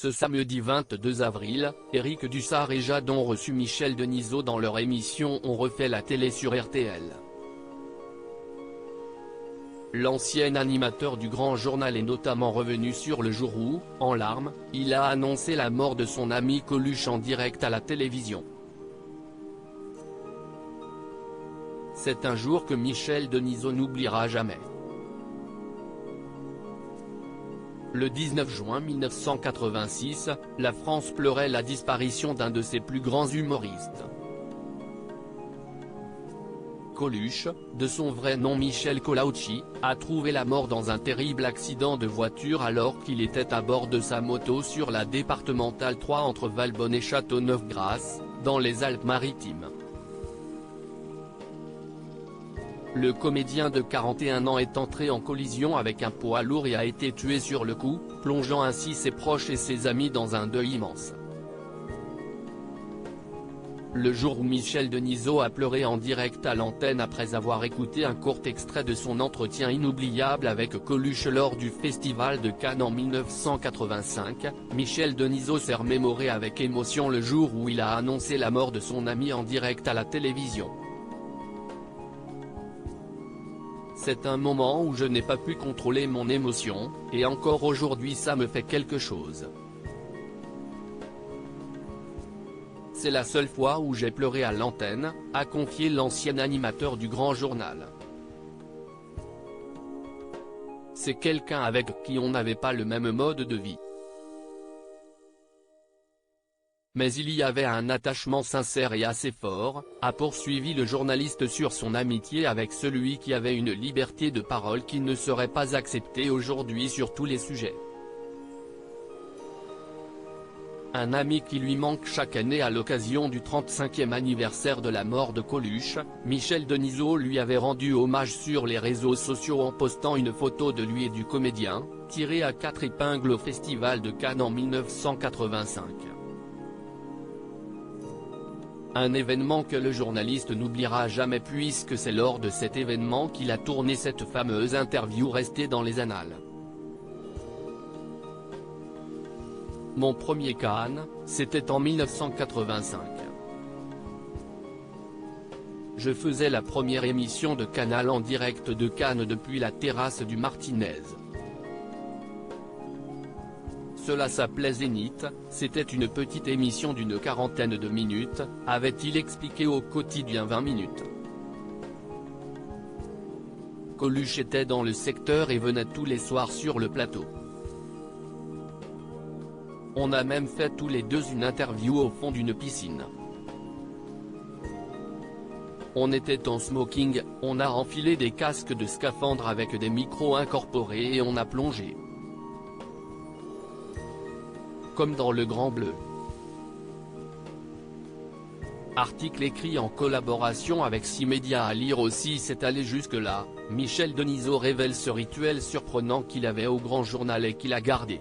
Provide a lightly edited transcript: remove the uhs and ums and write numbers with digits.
Ce samedi 22 avril, Éric Dussart et Jade ont reçu Michel Denisot dans leur émission On refait la télé sur RTL. L'ancien animateur du Grand Journal est notamment revenu sur le jour où, en larmes, il a annoncé la mort de son ami Coluche en direct à la télévision. C'est un jour que Michel Denisot n'oubliera jamais. Le 19 juin 1986, la France pleurait la disparition d'un de ses plus grands humoristes. Coluche, de son vrai nom Michel Collaucci, a trouvé la mort dans un terrible accident de voiture alors qu'il était à bord de sa moto sur la départementale 3 entre Valbonne et Châteauneuf-Grasse, dans les Alpes-Maritimes. Le comédien de 41 ans est entré en collision avec un poids lourd et a été tué sur le coup, plongeant ainsi ses proches et ses amis dans un deuil immense. Le jour où Michel Denisot a pleuré en direct à l'antenne après avoir écouté un court extrait de son entretien inoubliable avec Coluche lors du Festival de Cannes en 1985, Michel Denisot s'est remémoré avec émotion le jour où il a annoncé la mort de son ami en direct à la télévision. C'est un moment où je n'ai pas pu contrôler mon émotion, et encore aujourd'hui ça me fait quelque chose. C'est la seule fois où j'ai pleuré à l'antenne, a confié l'ancien animateur du Grand Journal. C'est quelqu'un avec qui on n'avait pas le même mode de vie. Mais il y avait un attachement sincère et assez fort, a poursuivi le journaliste sur son amitié avec celui qui avait une liberté de parole qui ne serait pas acceptée aujourd'hui sur tous les sujets. Un ami qui lui manque chaque année à l'occasion du 35e anniversaire de la mort de Coluche, Michel Denisot lui avait rendu hommage sur les réseaux sociaux en postant une photo de lui et du comédien, tirée à 4 épingles au Festival de Cannes en 1985. Un événement que le journaliste n'oubliera jamais puisque c'est lors de cet événement qu'il a tourné cette fameuse interview restée dans les annales. Mon premier Cannes, c'était en 1985. Je faisais la première émission de Canal en direct de Cannes depuis la terrasse du Martinez. Cela s'appelait Zénith, c'était une petite émission d'une quarantaine de minutes, avait-il expliqué au quotidien 20 minutes. Coluche était dans le secteur et venait tous les soirs sur le plateau. On a même fait tous les deux une interview au fond d'une piscine. On était en smoking, on a enfilé des casques de scaphandre avec des micros incorporés et on a plongé. Comme dans le Grand Bleu. Article écrit en collaboration avec 6 médias à lire aussi. C'est allé jusque-là, Michel Denisot révèle ce rituel surprenant qu'il avait au Grand Journal et qu'il a gardé.